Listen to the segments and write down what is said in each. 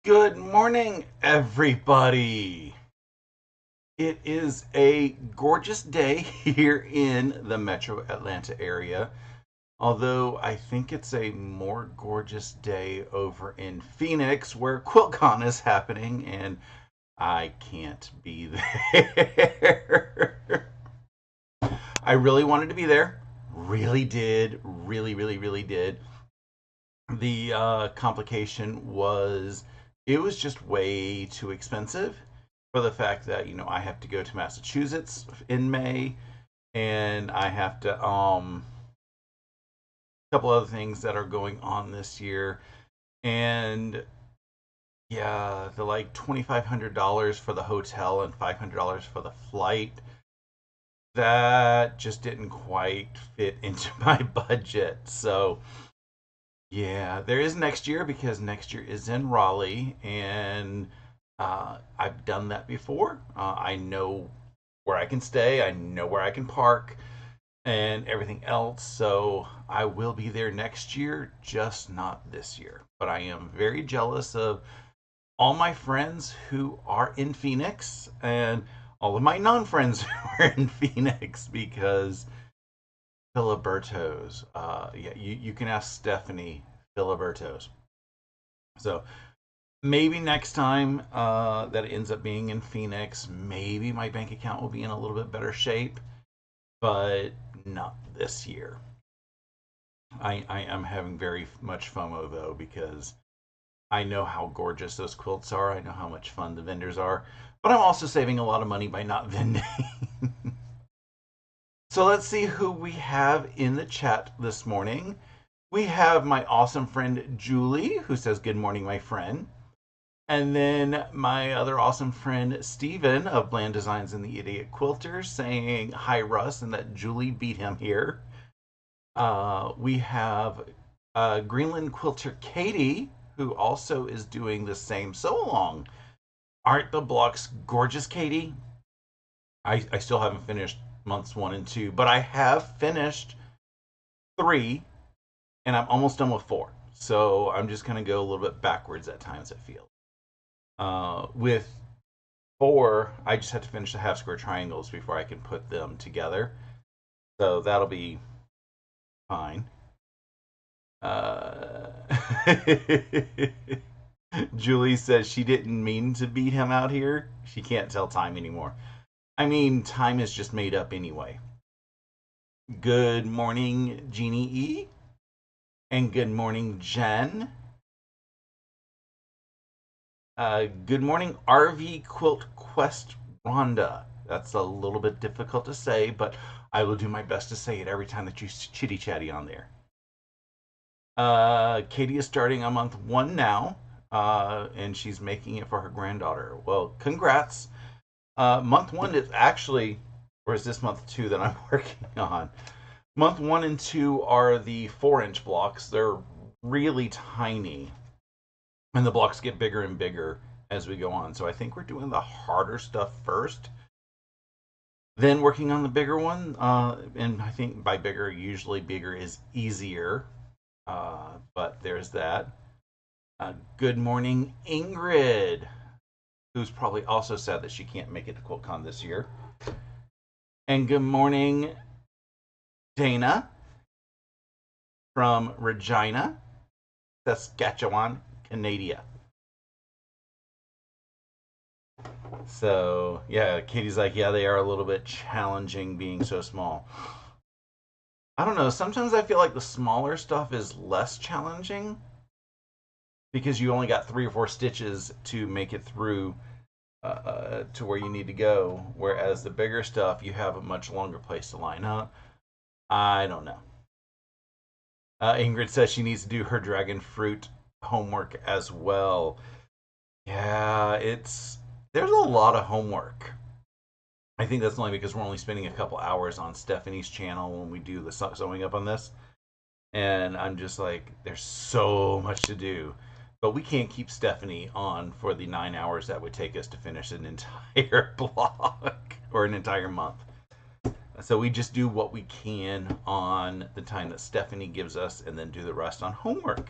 Good morning, everybody. It is a gorgeous day here in the metro Atlanta area. Although I think it's a more gorgeous day over in Phoenix where QuiltCon is happening and I can't be there. I really wanted to be there. Really did. Really did. The complication was it was just way too expensive for the fact that I have to go to Massachusetts in May, and I have to a couple other things that are going on this year, and yeah, the like $2,500 for the hotel and $500 for the flight. That just didn't quite fit into my budget. So yeah, there is next year because next year is in Raleigh, and I've done that before. I know where I can stay, I know where I can park, and everything else. So I will be there next year, just not this year. But I am very jealous of all my friends who are in Phoenix and all of my non friends who are in Phoenix because Filiberto's. Yeah, you can ask Stephanie Filiberto's. So maybe next time that it ends up being in Phoenix, maybe my bank account will be in a little bit better shape, but not this year. I am having very much FOMO though because I know how gorgeous those quilts are. I know how much fun the vendors are, but I'm also saving a lot of money by not vending. So let's see who we have in the chat this morning. We have my awesome friend Julie, who says, "Good morning, my friend." And then my other awesome friend Steven of Bland Designs and the Idiot Quilter saying, "Hi, Russ," and that Julie beat him here. We have Greenland Quilter Katie, who also is doing the same. So long. Aren't the blocks gorgeous, Katie? I still haven't finished months 1 and 2, but I have finished 3 and I'm almost done with 4. So I'm just going to go a little bit backwards at times, it feels. With 4, I just have to finish the half square triangles before I can put them together. So that'll be fine. Uh, Julie says she didn't mean to beat him out here. She can't tell time anymore. I mean, time is just made up anyway. Good morning, Jeannie E. And good morning, Jen. Good morning, RV Quilt Quest Rhonda. That's a little bit difficult to say, but I will do my best to say it every time that you chitty chatty on there. Katie is starting on month 1 now, and she's making it for her granddaughter. Well, congrats. Month 1 is actually, or is this month 2 that I'm working on? Month 1 and 2 are the 4-inch blocks. They're really tiny, and the blocks get bigger and bigger as we go on. So I think we're doing the harder stuff first, then working on the bigger one. And I think by bigger, usually bigger is easier. But there's that. Good morning, Ingrid, who's probably also sad that she can't make it to QuiltCon this year. And good morning, Dana from Regina, Saskatchewan, Canada. So yeah, Katie's like, yeah, they are a little bit challenging being so small. I don't know. Sometimes I feel like the smaller stuff is less challenging because you only got 3 or 4 stitches to make it through to where you need to go. Whereas the bigger stuff, you have a much longer place to line up. I don't know. Ingrid says she needs to do her dragon fruit homework as well. Yeah, there's a lot of homework. I think that's only because we're only spending a couple hours on Stephanie's channel when we do the sewing up on this. And I'm just like, there's so much to do. But we can't keep Stephanie on for the 9 hours that would take us to finish an entire block or an entire month. So we just do what we can on the time that Stephanie gives us and then do the rest on homework.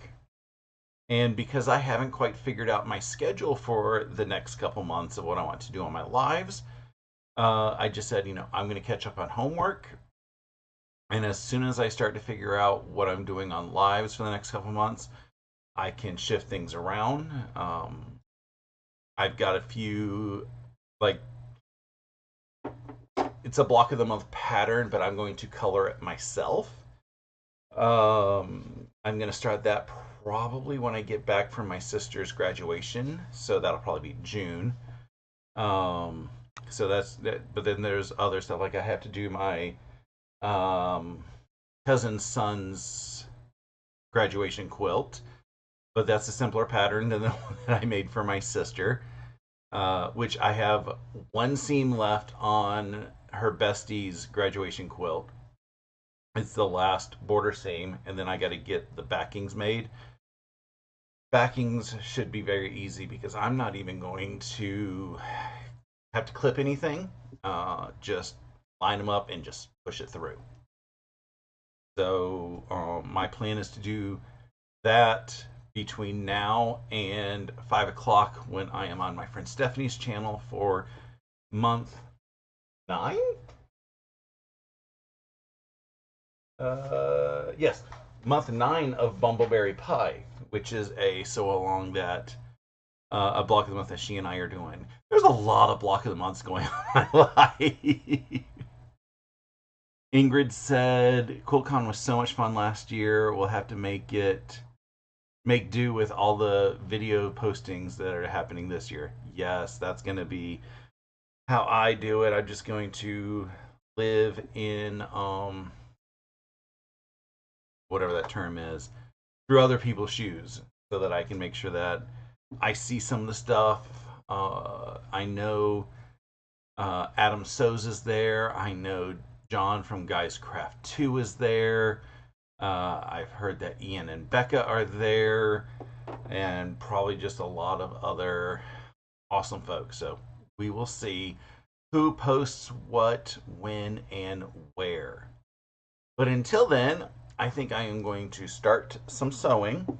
And because I haven't quite figured out my schedule for the next couple months of what I want to do on my lives, I just said, I'm going to catch up on homework. And as soon as I start to figure out what I'm doing on lives for the next couple months, I can shift things around. I've got a few, like, it's a block of the month pattern, but I'm going to color it myself. I'm going to start that probably when I get back from my sister's graduation. So that'll probably be June. So that's that. But then there's other stuff, like I have to do my cousin's son's graduation quilt, but that's a simpler pattern than the one that I made for my sister, which I have one seam left on her bestie's graduation quilt. It's the last border seam, and then I got to get the backings made. Backings should be very easy because I'm not even going to have to clip anything. Just line them up and just push it through. So my plan is to do that between now and 5 o'clock when I am on my friend Stephanie's channel for month 9. Yes, month 9 of Bumbleberry Pie, which is a sew along that a block of the month that she and I are doing. There's a lot of block of the months going on in my life. Ingrid said QuiltCon was so much fun last year. We'll have to make do with all the video postings that are happening this year. Yes, that's going to be how I do it. I'm just going to live in whatever that term is, through other people's shoes, so that I can make sure that I see some of the stuff. I know Adam Sows is there. I know John from Guys Craft 2 is there. I've heard that Ian and Becca are there, and probably just a lot of other awesome folks. So we will see who posts what, when, and where. But until then, I think I am going to start some sewing.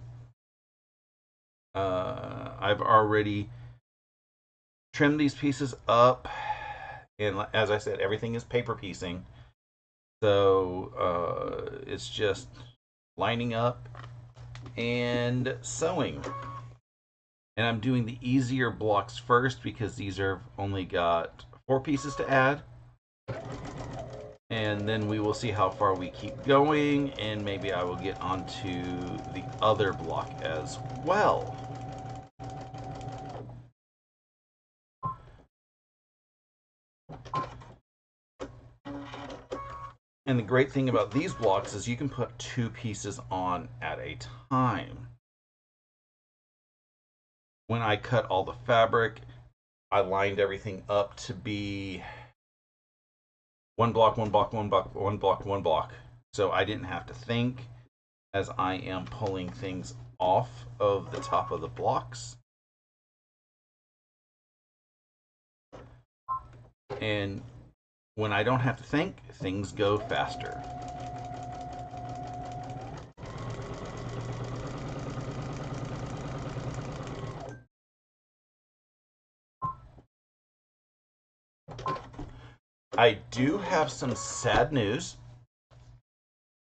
I've already trimmed these pieces up, and as I said, everything is paper piecing. So it's just lining up and sewing. And I'm doing the easier blocks first because these are only got 4 pieces to add. And then we will see how far we keep going, and maybe I will get onto the other block as well. And the great thing about these blocks is you can put 2 pieces on at a time. When I cut all the fabric, I lined everything up to be 1 block, 1 block, 1 block, 1 block, 1 block. So I didn't have to think as I am pulling things off of the top of the blocks. And when I don't have to think, things go faster. I do have some sad news.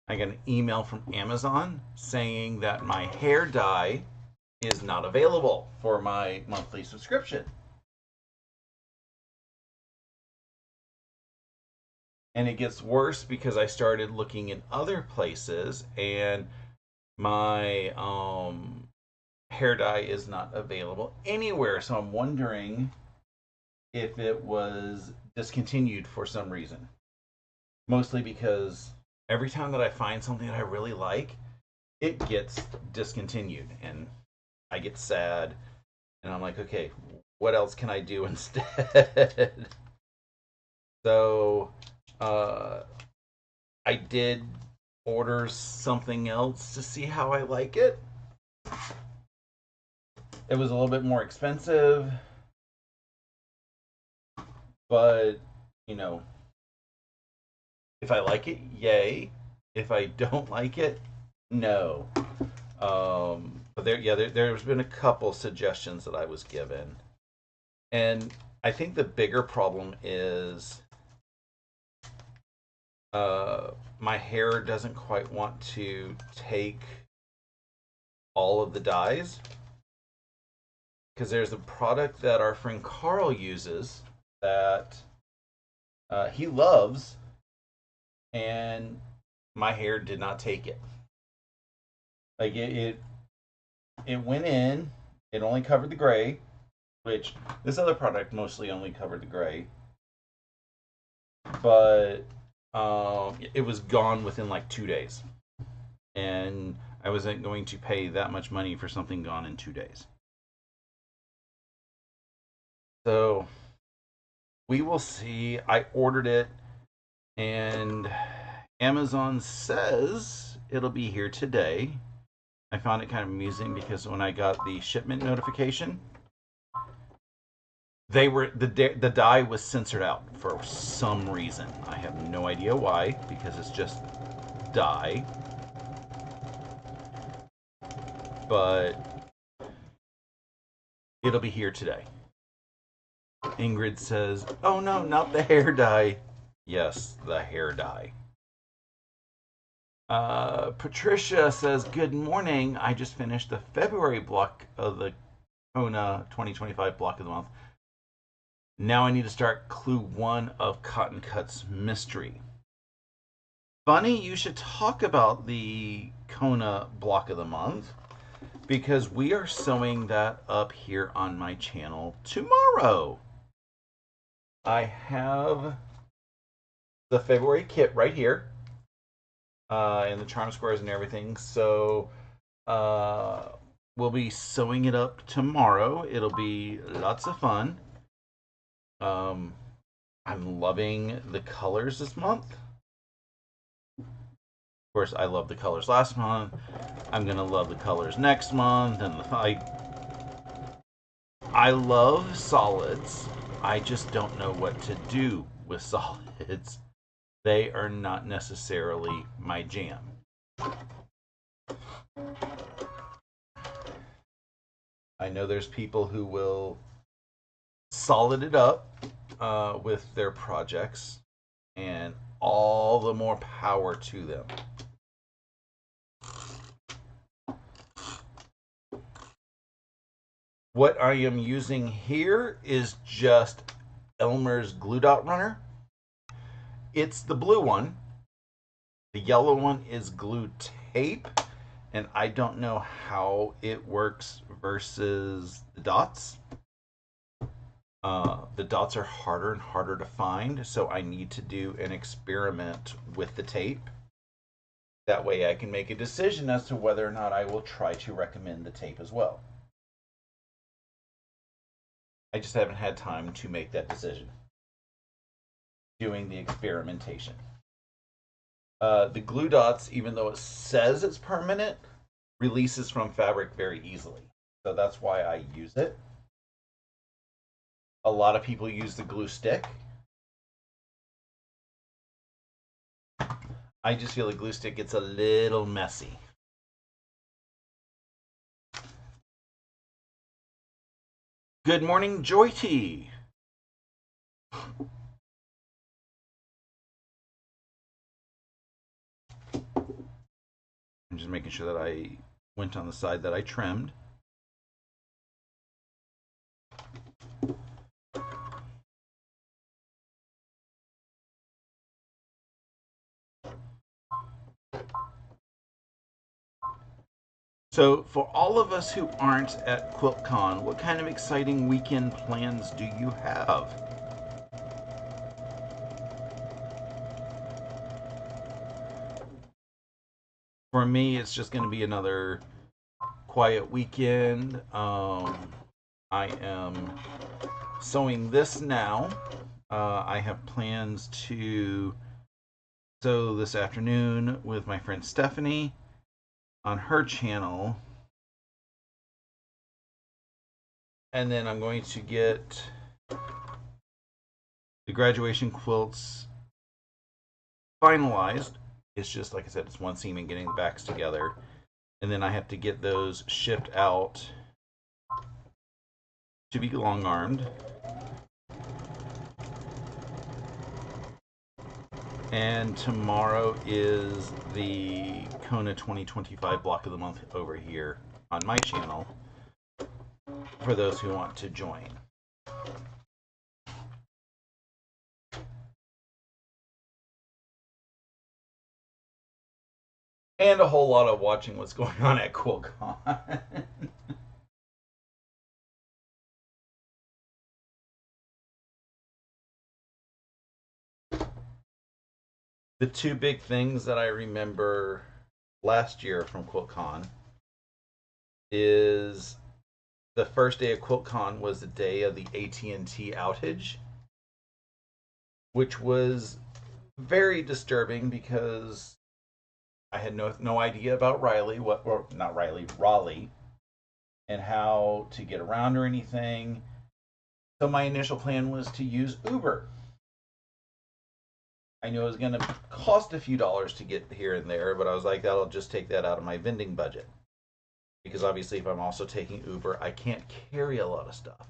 I got an email from Amazon saying that my hair dye is not available for my monthly subscription. And it gets worse because I started looking in other places, and my hair dye is not available anywhere. So I'm wondering if it was discontinued for some reason. Mostly because every time that I find something that I really like, it gets discontinued, and I get sad, and I'm like, okay, what else can I do instead? So I did order something else to see how I like it. It was a little bit more expensive, but if I like it, yay. If I don't like it, no. But there's been a couple suggestions that I was given. And I think the bigger problem is my hair doesn't quite want to take all of the dyes. Because there's a product that our friend Carl uses that he loves, and my hair did not take it. Like it went in, it only covered the gray, which this other product mostly only covered the gray, but it was gone within like 2 days, and I wasn't going to pay that much money for something gone in 2 days. So we will see. I ordered it, and Amazon says it'll be here today. I found it kind of amusing because when I got the shipment notification, the dye was censored out for some reason. I have no idea why, because it's just dye. But it'll be here today. Ingrid says, "Oh no, not the hair dye." Yes, the hair dye. Patricia says, "Good morning. I just finished the February block of the Kona 2025 block of the month. Now I need to start Clue 1 of Cotton Cut's Mystery." Funny you should talk about the Kona block of the month, because we are sewing that up here on my channel tomorrow. I have the February kit right here, and the charm squares and everything. So we'll be sewing it up tomorrow. It'll be lots of fun. I'm loving the colors this month. Of course, I love the colors last month. I'm gonna love the colors next month, and I love solids. I just don't know what to do with solids. They are not necessarily my jam. I know there's people who will solid it up with their projects, and all the more power to them. What I am using here is just Elmer's Glue Dot Runner. It's the blue one. The yellow one is glue tape, and I don't know how it works versus the dots. The dots are harder and harder to find, so I need to do an experiment with the tape. That way I can make a decision as to whether or not I will try to recommend the tape as well. I just haven't had time to make that decision. Doing the experimentation. The glue dots, even though it says it's permanent, releases from fabric very easily. So that's why I use it. A lot of people use the glue stick. I just feel the glue stick gets a little messy. Good morning, Joy Tea. I'm just making sure that I went on the side that I trimmed. So, for all of us who aren't at QuiltCon, what kind of exciting weekend plans do you have? For me, it's just going to be another quiet weekend. I am sewing this now. I have plans to sew this afternoon with my friend Stephanie on her channel, and then I'm going to get the graduation quilts finalized. It's just, like I said, it's one seam and getting the backs together, and then I have to get those shipped out to be long armed. And tomorrow is the Kona 2025 Block of the Month over here on my channel for those who want to join. And a whole lot of watching what's going on at QuiltCon. The two big things that I remember last year from QuiltCon is the first day of QuiltCon was the day of the AT&T outage, which was very disturbing because I had no idea about Raleigh, and how to get around or anything. So my initial plan was to use Uber. I knew it was going to cost a few dollars to get here and there, but I was like, that'll just take that out of my vending budget. Because obviously, if I'm also taking Uber, I can't carry a lot of stuff.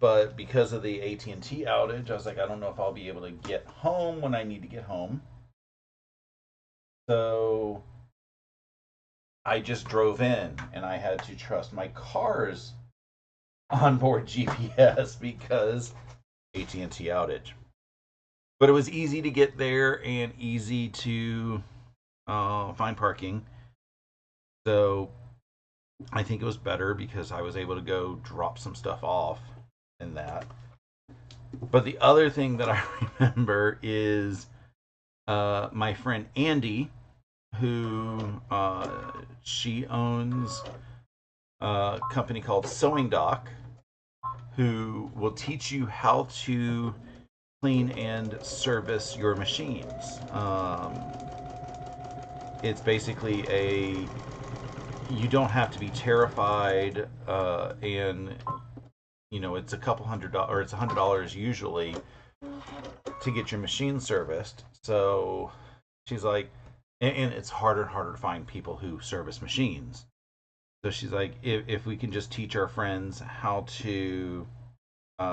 But because of the AT&T outage, I was like, I don't know if I'll be able to get home when I need to get home. So I just drove in, and I had to trust my car's onboard GPS because AT&T outage. But it was easy to get there and easy to find parking. So I think it was better because I was able to go drop some stuff off in that. But the other thing that I remember is my friend Andy, who she owns a company called Sewing Doc, who will teach you how to clean and service your machines. It's basically you don't have to be terrified, and it's a couple $100, or it's $100 usually to get your machine serviced. So she's like, and it's harder and harder to find people who service machines. So she's like, if we can just teach our friends how to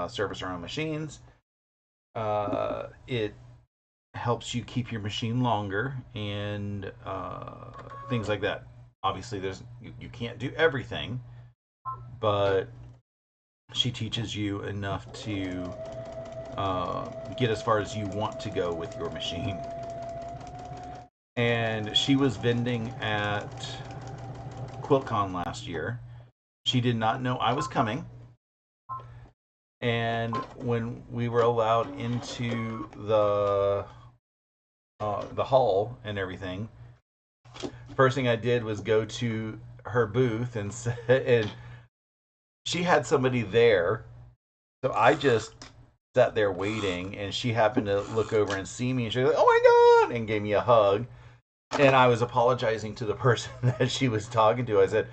service our own machines, it helps you keep your machine longer and things like that. Obviously, you can't do everything, but she teaches you enough to get as far as you want to go with your machine. And she was vending at QuiltCon last year. She did not know I was coming. And when we were allowed into the hall and everything, first thing I did was go to her booth and she had somebody there. So I just sat there waiting, and she happened to look over and see me, and she was like, "Oh my God," and gave me a hug. And I was apologizing to the person that she was talking to. I said,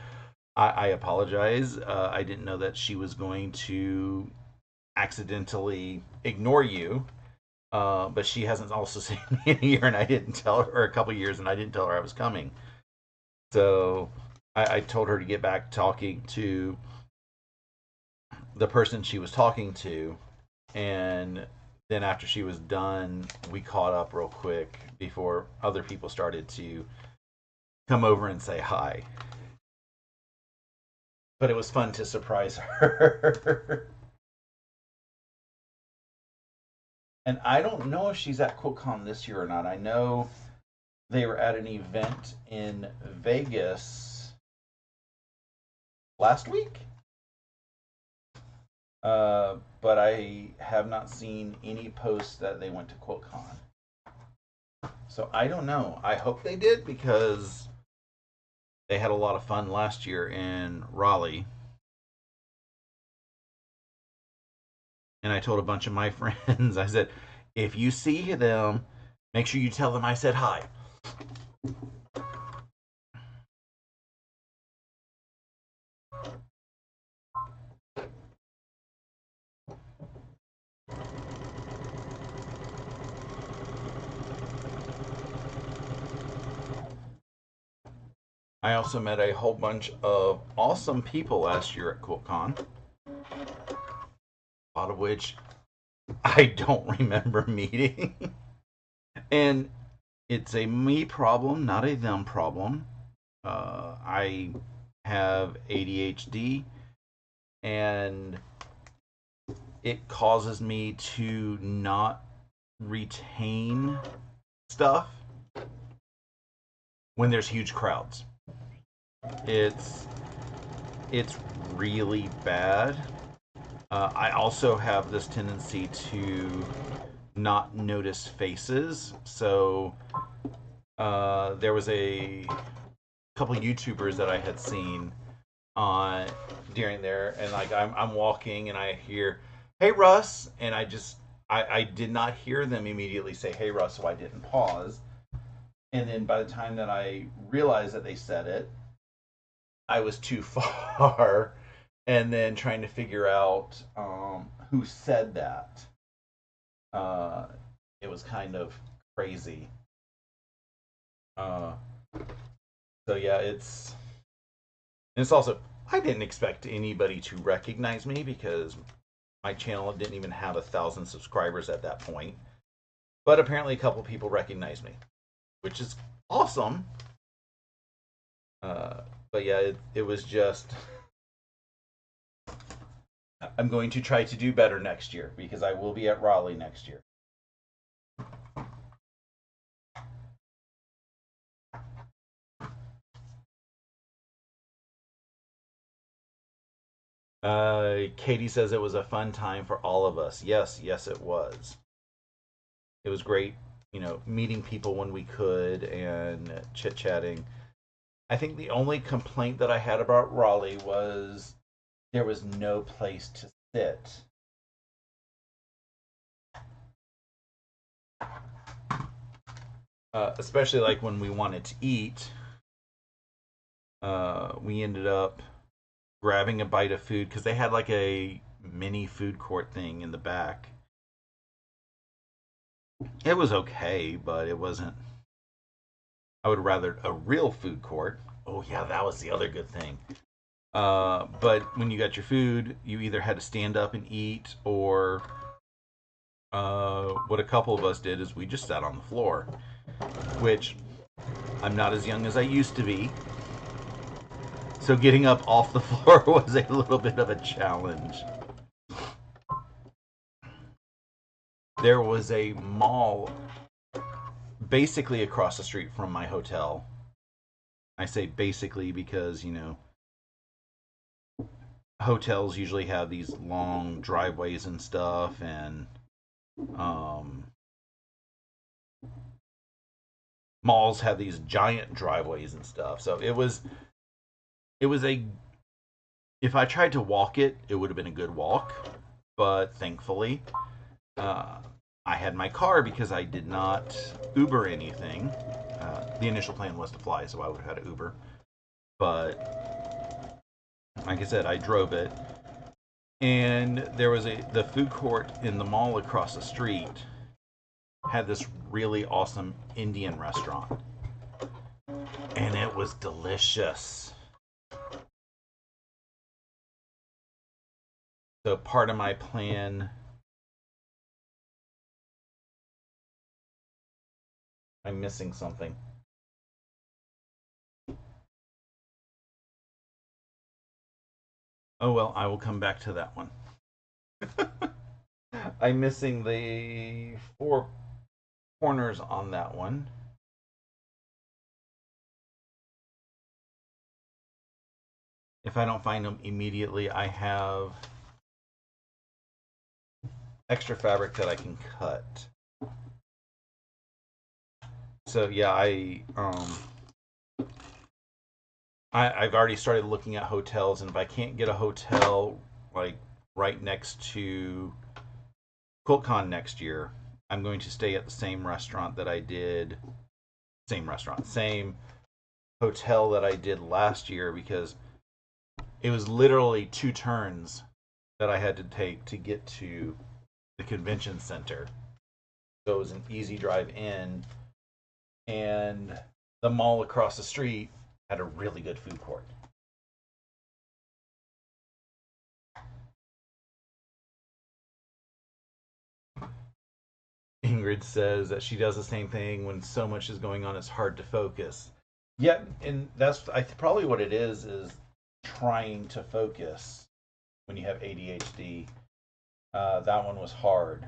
I apologize. I didn't know that she was going to accidentally ignore you. But she hasn't also seen me in a year, and I didn't tell her, or a couple years, and I didn't tell her I was coming. So I told her to get back talking to the person she was talking to. And then after she was done, we caught up real quick before other people started to come over and say hi. But it was fun to surprise her. And I don't know if she's at QuiltCon this year or not. I know they were at an event in Vegas last week. But I have not seen any posts that they went to QuiltCon. So I don't know. I hope they did, because they had a lot of fun last year in Raleigh. And I told a bunch of my friends, I said, if you see them, make sure you tell them I said hi. I also met a whole bunch of awesome people last year at QuiltCon, a lot of which I don't remember meeting. And it's a me problem, not a them problem. I have ADHD, and it causes me to not retain stuff when there's huge crowds. It's it's really bad. I also have this tendency to not notice faces. So there was a couple YouTubers that I had seen on during there, and like I'm walking and I hear, "Hey Russ," and I did not hear them immediately say, "Hey Russ," so I didn't pause. And then by the time that I realized that they said it, I was too far, and then trying to figure out who said that. Uh, it was kind of crazy. Uh, so yeah, it's also, I didn't expect anybody to recognize me because my channel didn't even have 1,000 subscribers at that point. But apparently, a couple people recognized me, which is awesome. But yeah, it was just. I'm going to try to do better next year because I will be at Raleigh next year. Katie says it was a fun time for all of us. Yes, yes, it was. It was great, meeting people when we could and chit chatting. I think the only complaint that I had about Raleigh was there was no place to sit. Especially like when we wanted to eat, we ended up grabbing a bite of food because they had like a mini food court thing in the back. It was okay, but it wasn't. I would rather a real food court. Oh yeah, that was the other good thing. But when you got your food, you either had to stand up and eat, or what a couple of us did is we just sat on the floor, which I'm not as young as I used to be. So getting up off the floor was a little bit of a challenge. There was a mall basically across the street from my hotel. I say basically because, hotels usually have these long driveways and stuff, and um, malls have these giant driveways and stuff. So it was a, if I tried to walk it, it would have been a good walk, but thankfully, uh, I had my car because I did not Uber anything. The initial plan was to fly, so I would have had to Uber. But like I said, I drove it, and there was the food court in the mall across the street had this really awesome Indian restaurant, and it was delicious. So part of my plan, I'm missing something. Oh well, I will come back to that one. I'm missing the four corners on that one. If I don't find them immediately, I have extra fabric that I can cut. So yeah, I've already started looking at hotels, and if I can't get a hotel like right next to QuiltCon next year, I'm going to stay at the same restaurant that I did. Same restaurant, same hotel that I did last year, because it was literally 2 turns that I had to take to get to the convention center. So it was an easy drive in, and the mall across the street Had a really good food court. Ingrid says that she does the same thing when so much is going on, it's hard to focus. Yeah, and that's probably what it is trying to focus when you have ADHD. That one was hard.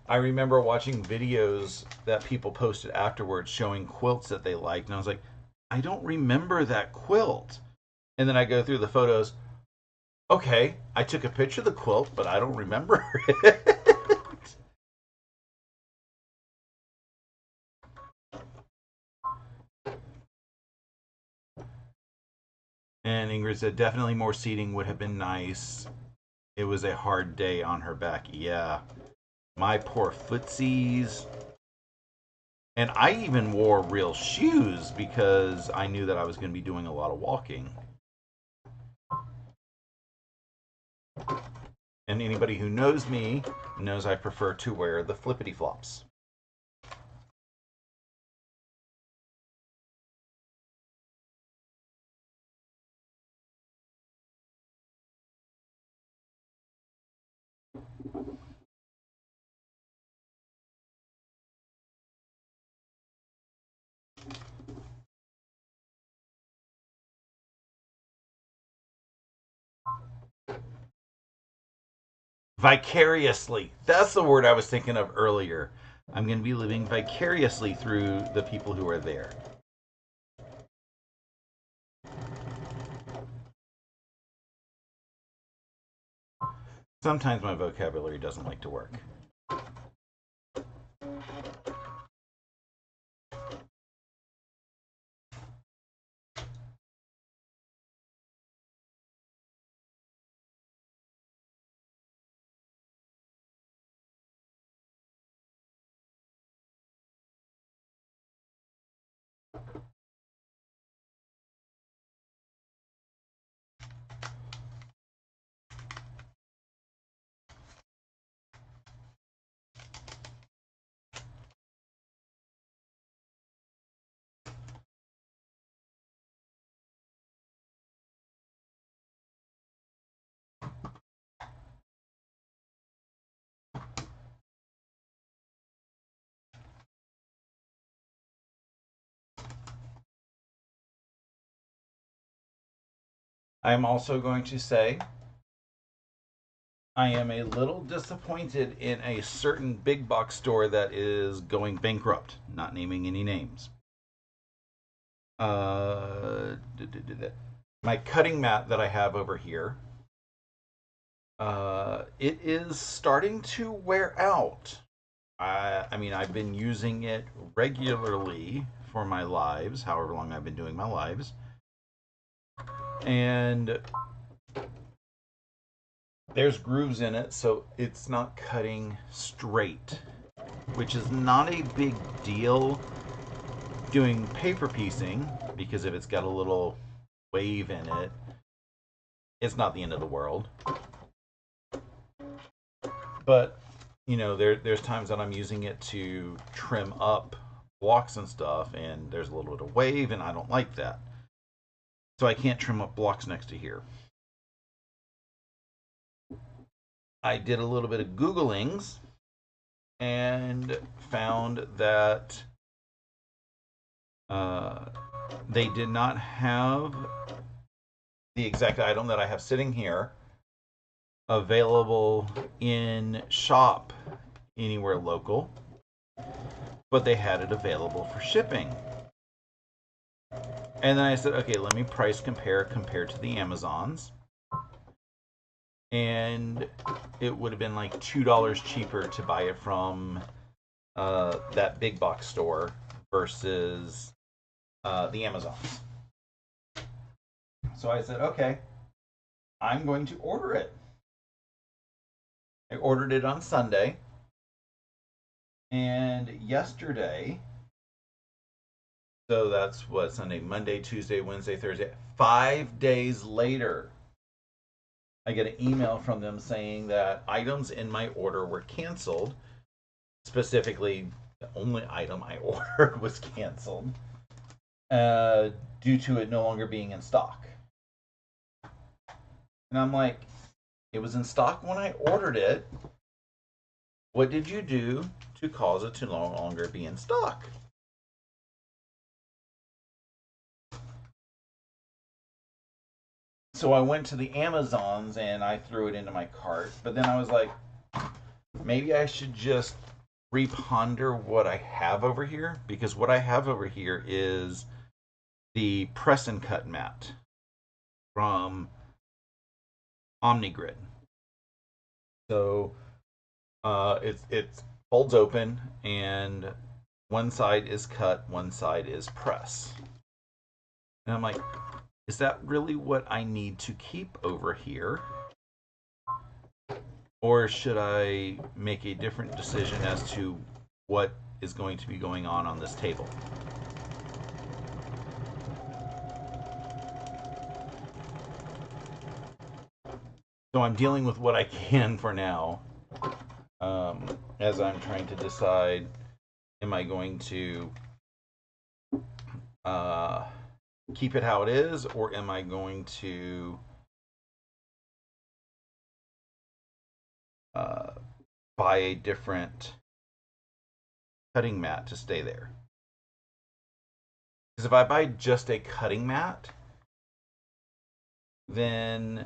I remember watching videos that people posted afterwards showing quilts that they liked, and I was like, I don't remember that quilt. And then I go through the photos. Okay, I took a picture of the quilt, but I don't remember it. And Ingrid said, definitely more seating would have been nice. It was a hard day on her back. Yeah. My poor footsies. And I even wore real shoes because I knew that I was going to be doing a lot of walking. And anybody who knows me knows I prefer to wear the flippity flops. Vicariously. That's the word I was thinking of earlier. I'm going to be living vicariously through the people who are there. Sometimes my vocabulary doesn't like to work. I'm also going to say I am a little disappointed in a certain big box store that is going bankrupt, not naming any names. My cutting mat that I have over here, it is starting to wear out. I mean, I've been using it regularly for my lives, however long I've been doing my lives. And there's grooves in it, so it's not cutting straight, which is not a big deal doing paper piecing, because if it's got a little wave in it, it's not the end of the world. But, you know, there's times that I'm using it to trim up blocks and stuff, and there's a little bit of wave, and I don't like that. So I can't trim up blocks next to here. I did a little bit of Googlings and found that they did not have the exact item that I have sitting here available in shop anywhere local, but they had it available for shipping. And then I said, okay, let me price compare compared to the Amazons. And it would have been like $2 cheaper to buy it from that big box store versus the Amazons. So I said, okay, I'm going to order it. I ordered it on Sunday. And yesterday, so that's what, Sunday, Monday, Tuesday, Wednesday, Thursday, 5 days later, I get an email from them saying that items in my order were canceled Specifically, the only item I ordered was canceled due to it no longer being in stock. And I'm like, it was in stock when I ordered it. What did you do to cause it to no longer be in stock? So I went to the Amazons and I threw it into my cart. But then I was like, maybe I should just reponder what I have over here, because what I have over here is the press and cut mat from OmniGrid. So it folds open, and one side is cut, one side is press. And I'm like, is that really what I need to keep over here? Or should I make a different decision as to what is going to be going on this table? So I'm dealing with what I can for now, as I'm trying to decide, am I going to keep it how it is, or am I going to buy a different cutting mat to stay there? Because if I buy just a cutting mat, then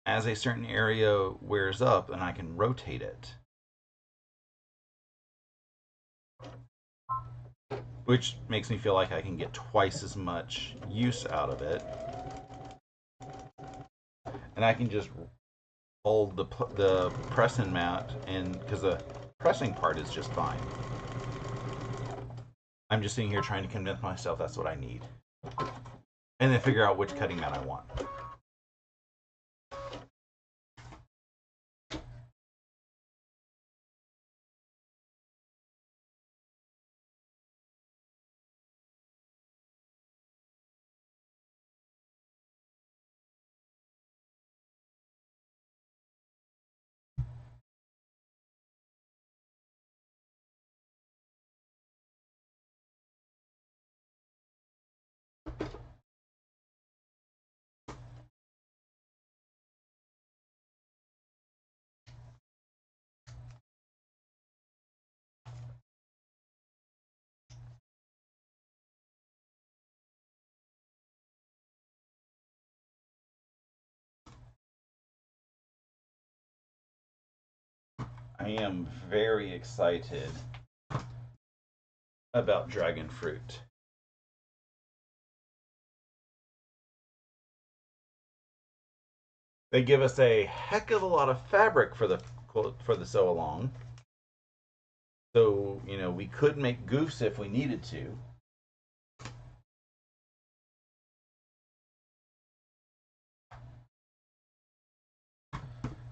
as a certain area wears up, and I can rotate it, which makes me feel like I can get twice as much use out of it, and I can just hold the pressing mat, and because the pressing part is just fine. I'm just sitting here trying to convince myself that's what I need, and then figure out which cutting mat I want. I am very excited about dragon fruit. They give us a heck of a lot of fabric for the sew along. So, we could make goofs if we needed to.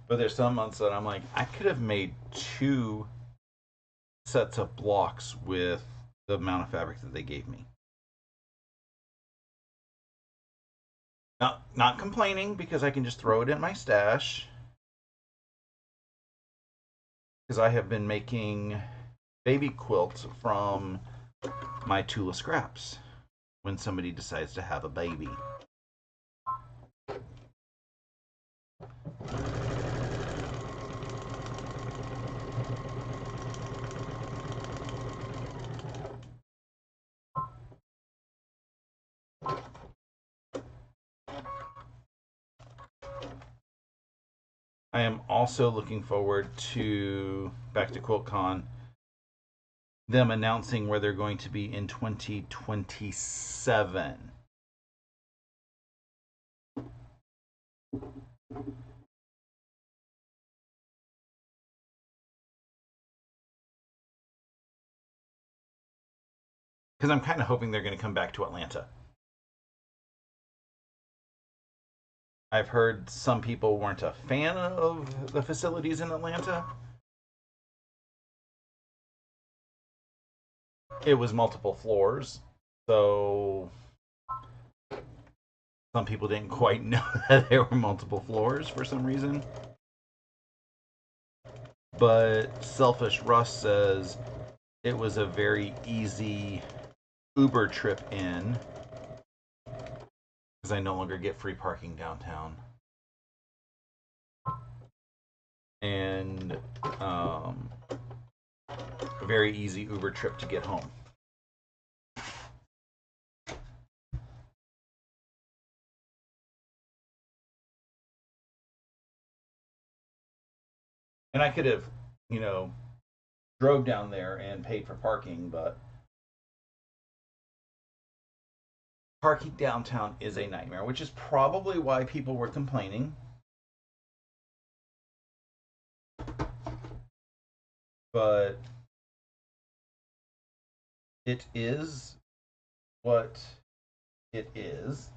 But there's some months that I'm like, I could have made 2 sets of blocks with the amount of fabric that they gave me. Not complaining, because I can just throw it in my stash. Because I have been making baby quilts from my Tula scraps when somebody decides to have a baby. I am also looking forward to, back to QuiltCon, them announcing where they're going to be in 2027. Because I'm kind of hoping they're going to come back to Atlanta. I've heard some people weren't a fan of the facilities in Atlanta. It was multiple floors, so some people didn't quite know that there were multiple floors for some reason. But Selfish Russ says it was a very easy Uber trip in because I no longer get free parking downtown. And a very easy Uber trip to get home. And I could have, drove down there and paid for parking, but parking downtown is a nightmare, which is probably why people were complaining. But it is what it is.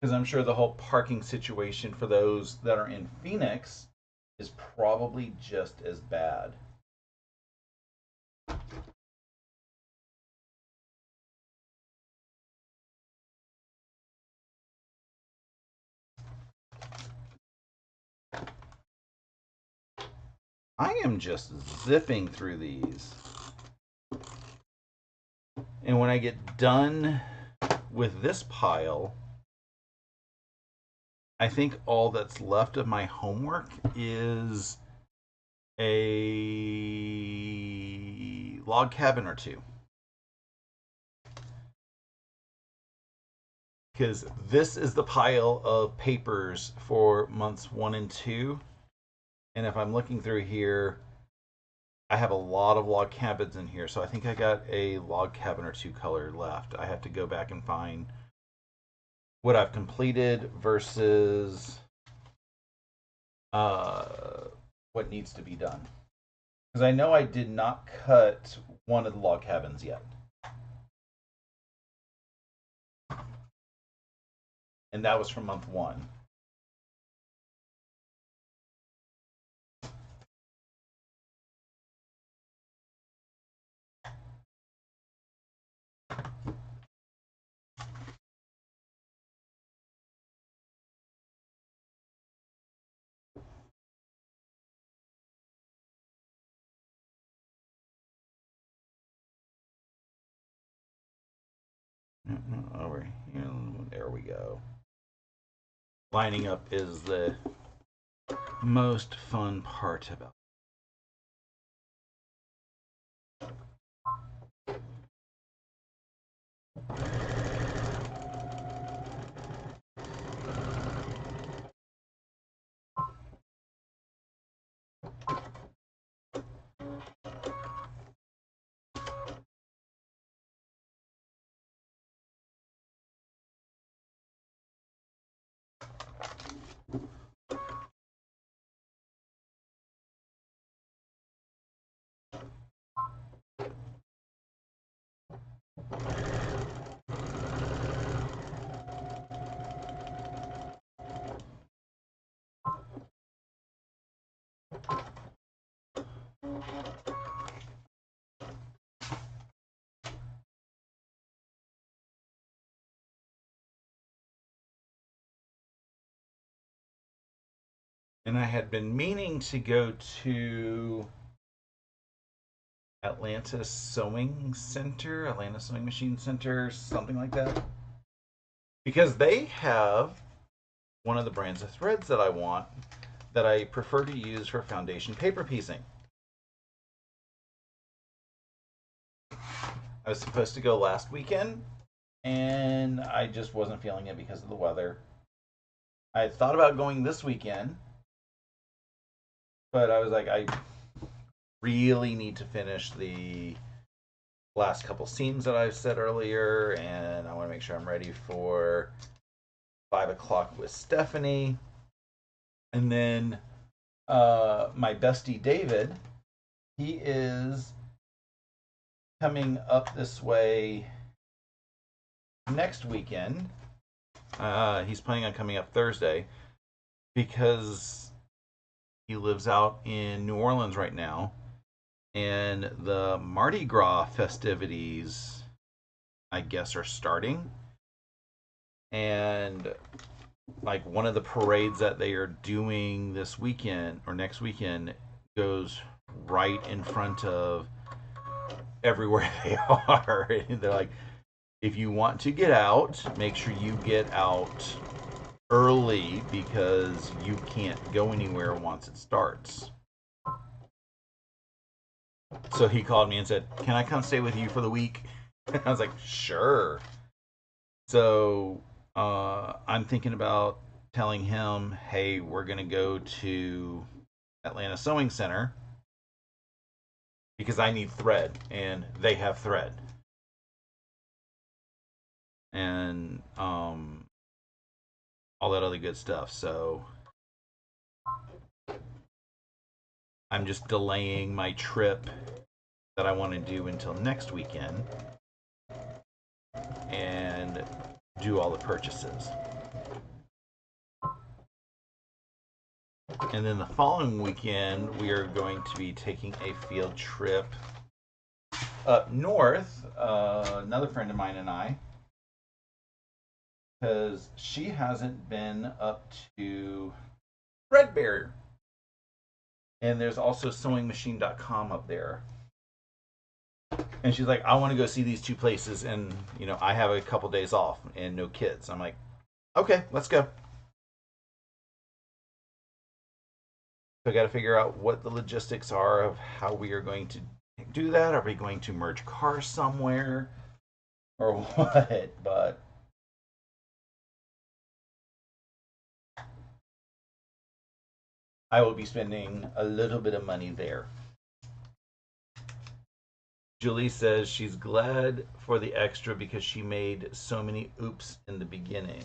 Because I'm sure the whole parking situation for those that are in Phoenix is probably just as bad. I am just zipping through these. And when I get done with this pile, I think all that's left of my homework is a log cabin or two. Because this is the pile of papers for months 1 and 2. And if I'm looking through here, I have a lot of log cabins in here. So I think I got a log cabin or two color left. I have to go back and find what I've completed versus what needs to be done. Because I know I did not cut one of the log cabins yet. And that was from month 1. Over here, there we go. Lining up is the most fun part about and I had been meaning to go to Atlanta Sewing Center, Atlanta Sewing Machine Center, something like that. Because they have one of the brands of threads that I want that I prefer to use for foundation paper piecing. I was supposed to go last weekend and I just wasn't feeling it because of the weather. I had thought about going this weekend, but I was like, I really need to finish the last couple seams that I've said earlier, and I want to make sure I'm ready for 5 o'clock with Stephanie. And then my bestie David, he is coming up this way next weekend. He's planning on coming up Thursday because he lives out in New Orleans right now, and the Mardi Gras festivities, I guess, are starting. and like one of the parades that they are doing this weekend or next weekend goes right in front of everywhere they are. And they're like, if you want to get out, make sure you get out early because you can't go anywhere once it starts. So he called me and said, "Can I come stay with you for the week?" I was like, "Sure." So I'm thinking about telling him, "Hey, we're gonna go to Atlanta Sewing Center because I need thread and they have thread." And all that other good stuff. So I'm just delaying my trip that I want to do until next weekend and do all the purchases. And then the following weekend, we are going to be taking a field trip up north. Another friend of mine and I, because she hasn't been up to Red Bear. And there's also sewingmachine.com up there. And she's like, I want to go see these two places. And, you know, I have a couple days off and no kids. I'm like, okay, let's go. So I got to figure out what the logistics are of how we are going to do that. Are we going to merge cars somewhere or what? But I will be spending a little bit of money there. Julie says she's glad for the extra because she made so many oops in the beginning.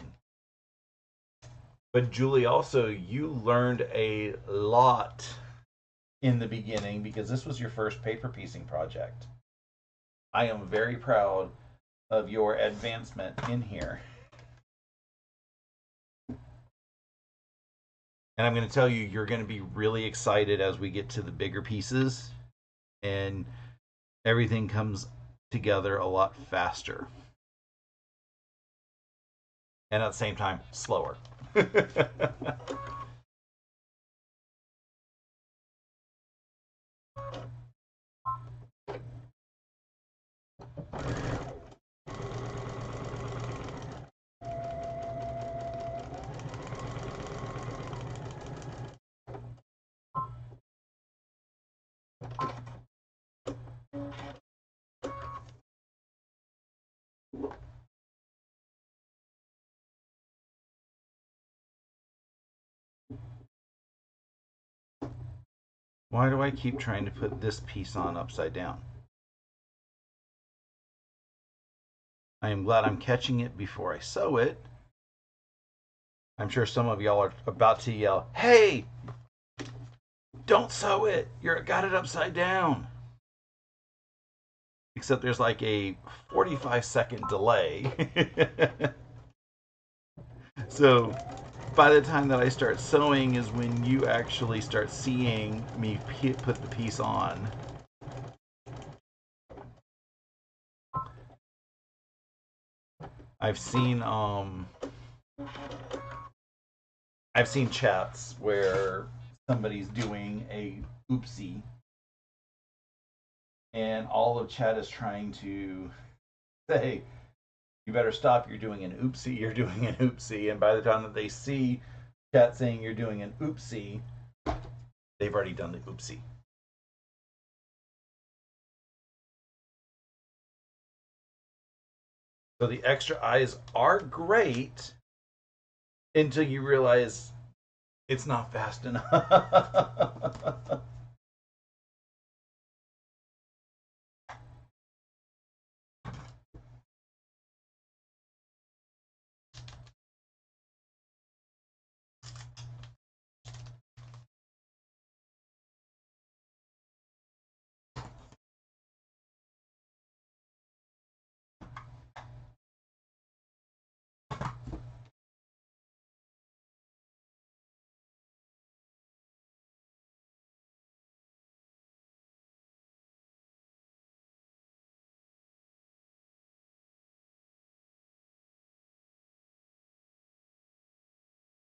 But Julie, also, you learned a lot in the beginning because this was your first paper piecing project. I am very proud of your advancement in here. And I'm going to tell you, you're going to be really excited as we get to the bigger pieces and everything comes together a lot faster. And at the same time, slower. Why do I keep trying to put this piece on upside down? I am glad I'm catching it before I sew it. I'm sure some of y'all are about to yell, "Hey, don't sew it. You're got it upside down." Except there's like a 45-second delay. So by the time that I start sewing is when you actually start seeing me put the piece on. I've seen I've seen chats where somebody's doing a oopsie and all of chat is trying to say, you better stop, you're doing an oopsie, you're doing an oopsie. And by the time that they see chat saying you're doing an oopsie, they've already done the oopsie. So the extra eyes are great until you realize it's not fast enough.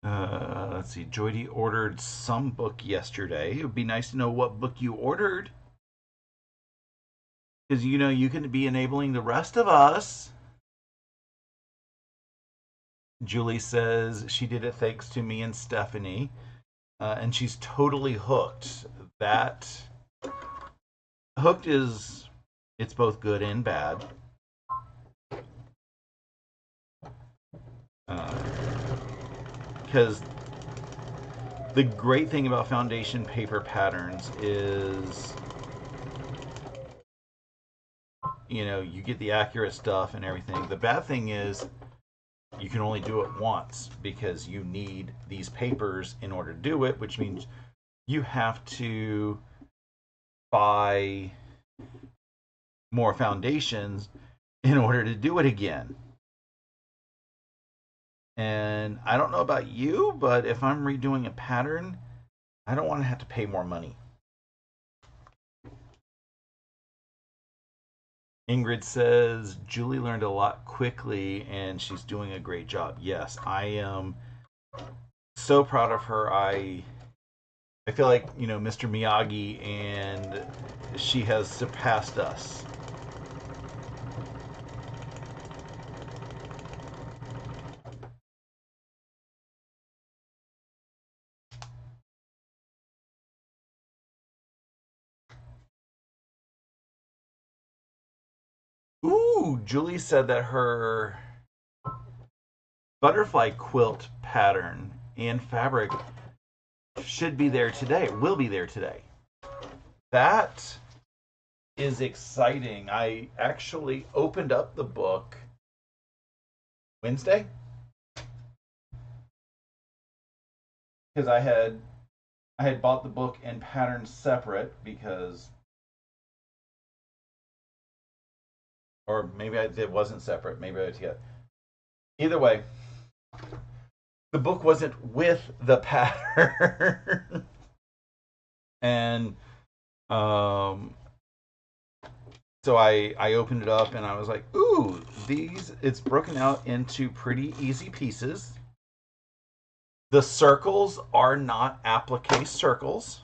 Let's see. Joydy ordered some book yesterday. It would be nice to know what book you ordered. Because, you can be enabling the rest of us. Julie says she did it thanks to me and Stephanie. And she's totally hooked. That hooked it's both good and bad. Because the great thing about foundation paper patterns is, you get the accurate stuff and everything. The bad thing is you can only do it once because you need these papers in order to do it, which means you have to buy more foundations in order to do it again. And I don't know about you, but if I'm redoing a pattern, I don't want to have to pay more money. Ingrid says Julie learned a lot quickly and she's doing a great job. Yes, I am so proud of her. I feel like, Mr. Miyagi, and she has surpassed us. Ooh, Julie said that her butterfly quilt pattern and fabric should be there today, will be there today. That is exciting. I actually opened up the book Wednesday because I had bought the book and patterns separate because, or maybe it wasn't separate. Maybe I did together. Either way, the book wasn't with the pattern, and so I opened it up and I was like, ooh, it's broken out into pretty easy pieces. The circles are not applique circles,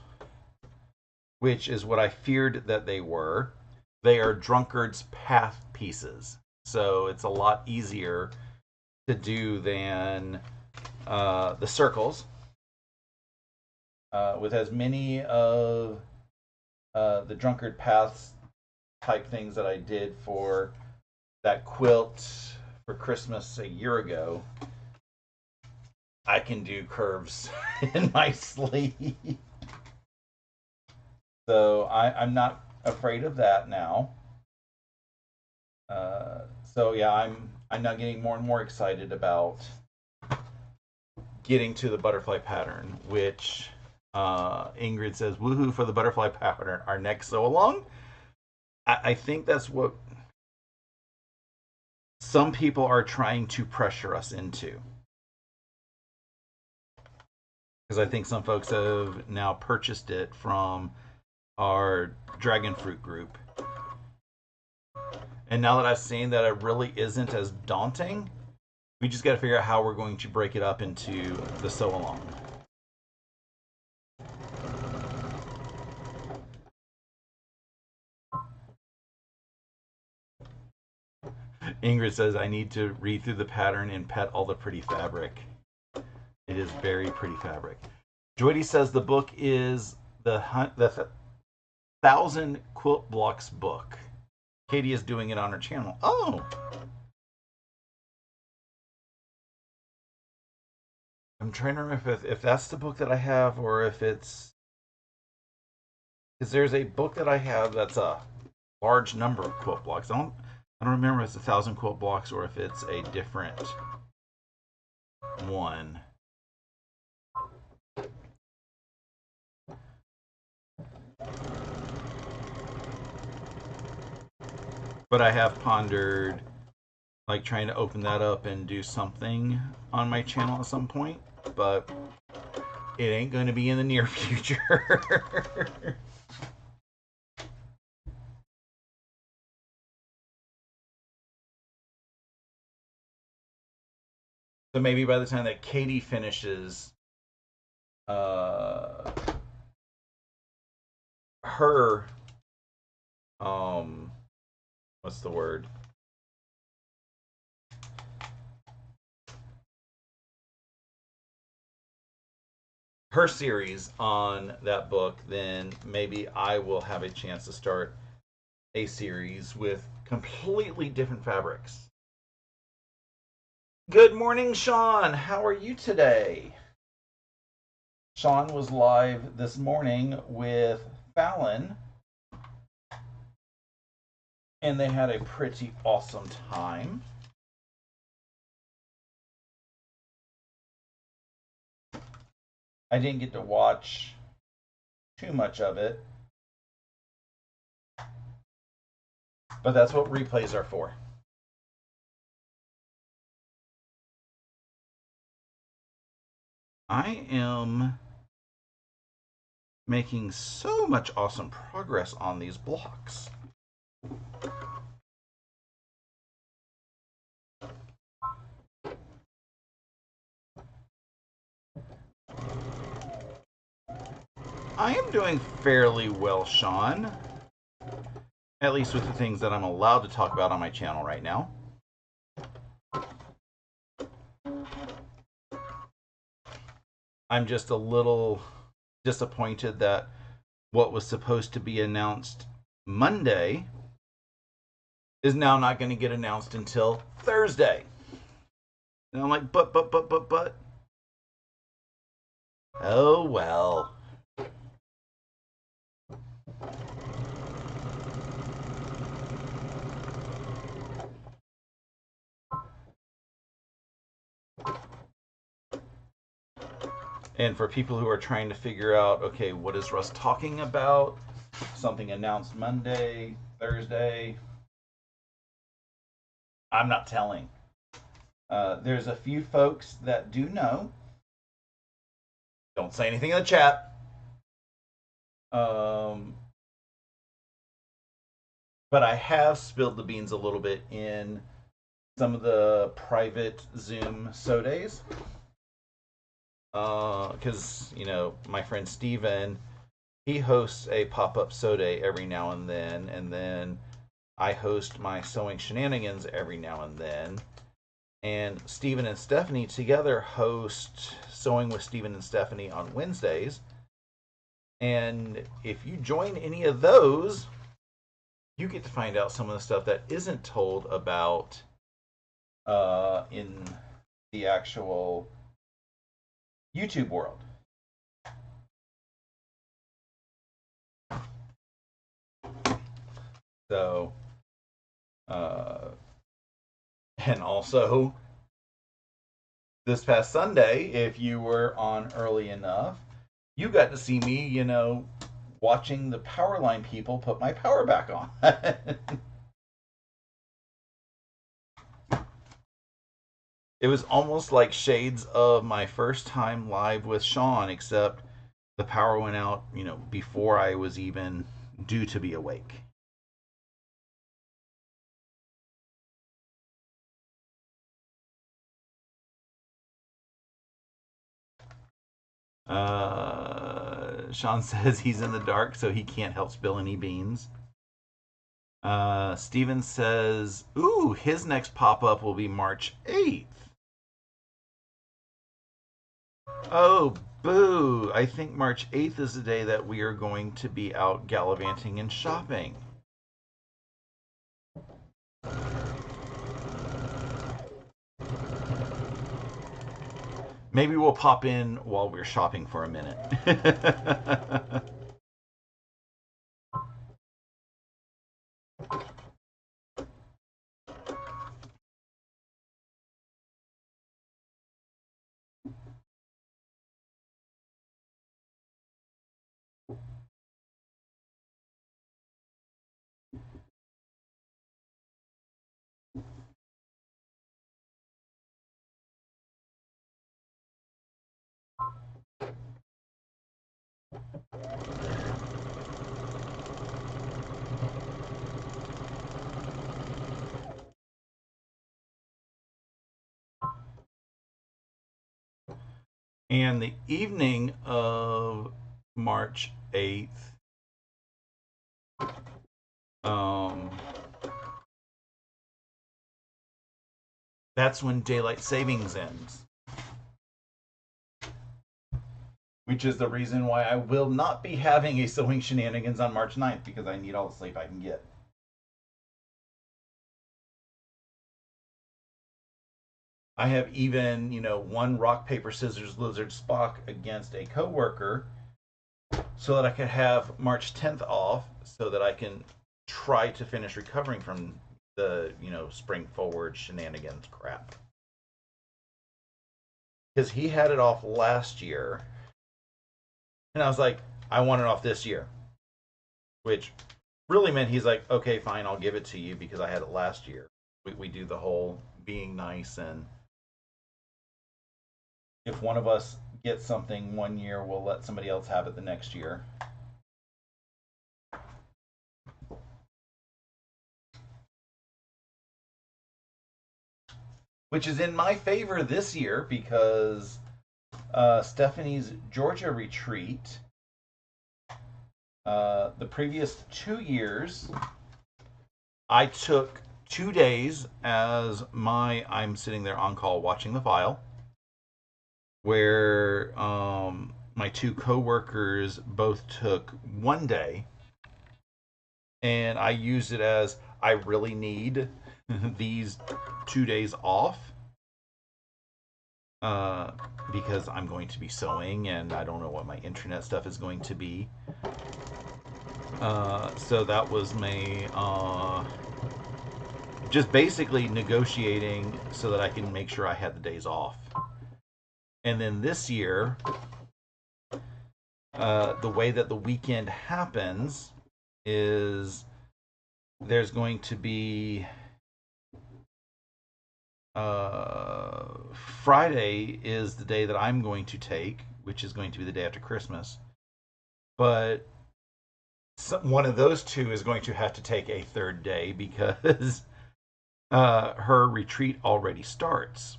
which is what I feared that they were. They are drunkard's path pieces. So it's a lot easier to do than the circles. With as many of the drunkard paths type things that I did for that quilt for Christmas a year ago, I can do curves in my sleeve. So I'm not afraid of that now. So yeah, I'm now getting more and more excited about getting to the butterfly pattern, which Ingrid says, woohoo for the butterfly pattern, our next sew along. I think that's what some people are trying to pressure us into. Because I think some folks have now purchased it from our dragon fruit group. And now that I've seen that it really isn't as daunting, we just got to figure out how we're going to break it up into the sew along. Ingrid says, I need to read through the pattern and pet all the pretty fabric. It is very pretty fabric. Joydy says the book is the 1,000 Quilt Blocks book. Katie is doing it on her channel. Oh! I'm trying to remember if that's the book that I have or if it's... Because there's a book that I have that's a large number of quilt blocks. I don't remember if it's 1,000 quilt blocks or if it's a different one. But I have pondered like trying to open that up and do something on my channel at some point, but it ain't going to be in the near future. So maybe by the time that Katie finishes uh, her what's the word? Her series on that book, then maybe I will have a chance to start a series with completely different fabrics. Good morning, Sean. How are you today? Sean was live this morning with Fallon, and they had a pretty awesome time. I didn't get to watch too much of it, but that's what replays are for. I am making so much awesome progress on these blocks. I am doing fairly well, Sean. At least with the things that I'm allowed to talk about on my channel right now. I'm just a little disappointed that what was supposed to be announced Monday is now not going to get announced until Thursday. And I'm like, but. Oh, well. And for people who are trying to figure out, okay, what is Russ talking about? Something announced Monday, Thursday. I'm not telling. There's a few folks that do know. Don't say anything in the chat. But I have spilled the beans a little bit in some of the private Zoom so days. Because, you know, my friend Steven, he hosts a pop-up so day every now and then I host my sewing shenanigans every now and then. And Steven and Stephanie together host Sewing with Steven and Stephanie on Wednesdays. And if you join any of those, you get to find out some of the stuff that isn't told about in the actual YouTube world. So, and also, this past Sunday, if you were on early enough, you got to see me, you know, watching the power line people put my power back on. It was almost like shades of my first time live with Sean, except the power went out, you know, before I was even due to be awake. Sean says he's in the dark, so he can't help spill any beans. Steven says, ooh, his next pop-up will be March 8th. Oh, boo. I think March 8th is the day that we are going to be out gallivanting and shopping. Maybe we'll pop in while we're shopping for a minute. And the evening of March 8th, that's when daylight savings ends. Which is the reason why I will not be having a sewing shenanigans on March 9th, because I need all the sleep I can get. I have even, one rock, paper, scissors, lizard, Spock against a coworker so that I could have March 10th off so that I can try to finish recovering from the, spring forward shenanigans crap. Because he had it off last year. And I was like, I want it off this year. Which really meant he's like, okay, fine, I'll give it to you because I had it last year. We do the whole being nice, and if one of us gets something one year, we'll let somebody else have it the next year. Which is in my favor this year because Stephanie's Georgia retreat, the previous 2 years, I took 2 days as I'm sitting there on call watching the file, where my 2 coworkers both took 1 day, and I used it as I really need these 2 days off because I'm going to be sewing and I don't know what my internet stuff is going to be. So that was my just basically negotiating so that I can make sure I had the days off. And then this year, the way that the weekend happens is there's going to be Friday is the day that I'm going to take, which is going to be the day after Christmas. But one of those 2 is going to have to take a 3rd day because her retreat already starts.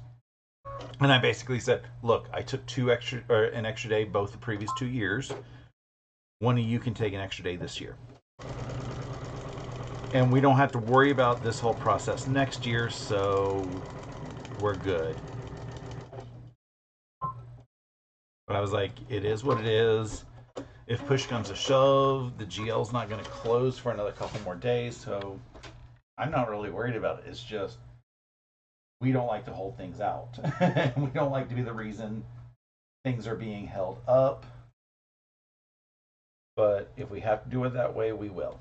And I basically said, look, I took an extra day both the previous 2 years. One of you can take an extra day this year. And we don't have to worry about this whole process next year, so we're good. But I was like, it is what it is. If push comes to shove, the GL's not going to close for another couple more days, so I'm not really worried about it. It's just, we don't like to hold things out. We don't like to be the reason things are being held up. But if we have to do it that way, we will.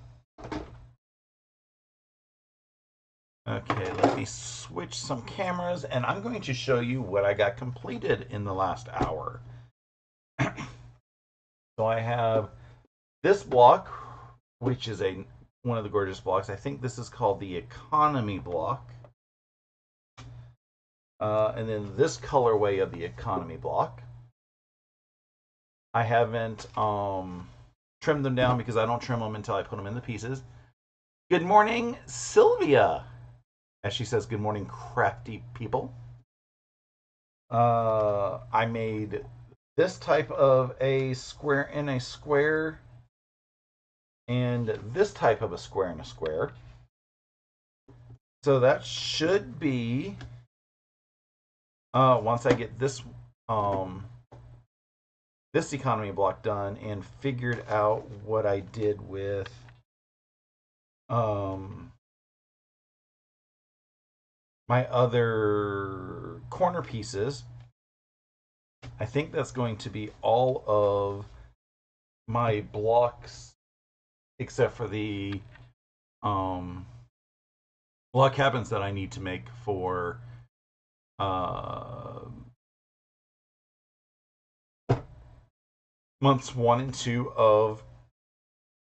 Okay, let me switch some cameras, and I'm going to show you what I got completed in the last hour. So I have this block, which is one of the gorgeous blocks. I think this is called the economy block. And then this colorway of the economy block. I haven't trimmed them down because I don't trim them until I put them in the pieces. Good morning, Sylvia. As she says, good morning, crafty people. I made this type of a square in a square and this type of a square in a square. So that should be, once I get this this economy block done and figured out what I did with my other corner pieces, I think that's going to be all of my blocks except for the log cabins that I need to make for months 1 and 2 of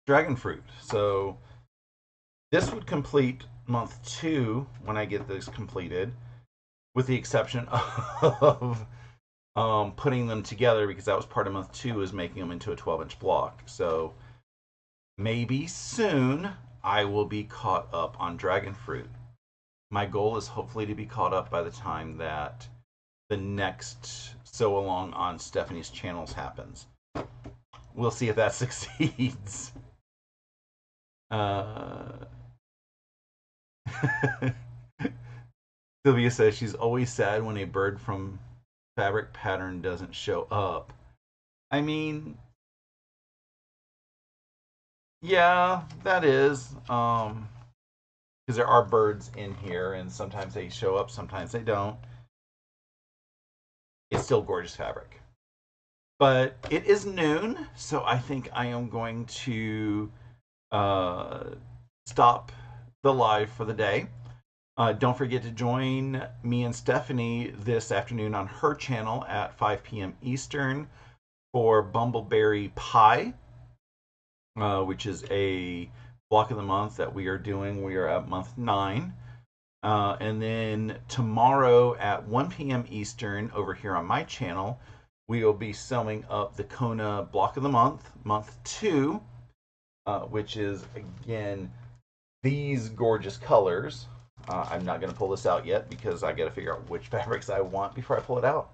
dragon fruit. So this would complete month 2 when I get this completed, with the exception of putting them together, because that was part of month 2, is making them into a 12-inch block. So maybe soon I will be caught up on dragon fruit. My goal is hopefully to be caught up by the time that the next sew along on Stephanie's channels happens. We'll see if that succeeds. Sylvia says she's always sad when a bird from fabric pattern doesn't show up. I mean, yeah, that is. Because there are birds in here, and sometimes they show up, sometimes they don't. It's still gorgeous fabric. But it is noon, so I think I am going to stop the live for the day. Don't forget to join me and Stephanie this afternoon on her channel at 5 p.m. Eastern for Bumbleberry Pie, which is a block of the month that we are doing. We are at month 9. And then tomorrow at 1 p.m. Eastern over here on my channel, we will be sewing up the Kona block of the month, month 2, which is, again, these gorgeous colors. I'm not going to pull this out yet because I got to figure out which fabrics I want before I pull it out.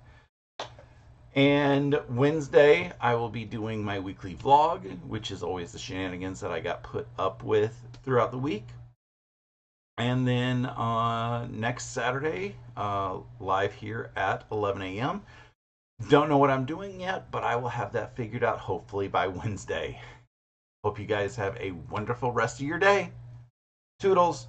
And Wednesday, I will be doing my weekly vlog, which is always the shenanigans that I got put up with throughout the week. And then next Saturday, live here at 11 a.m. Don't know what I'm doing yet, but I will have that figured out hopefully by Wednesday. Hope you guys have a wonderful rest of your day. Toodles.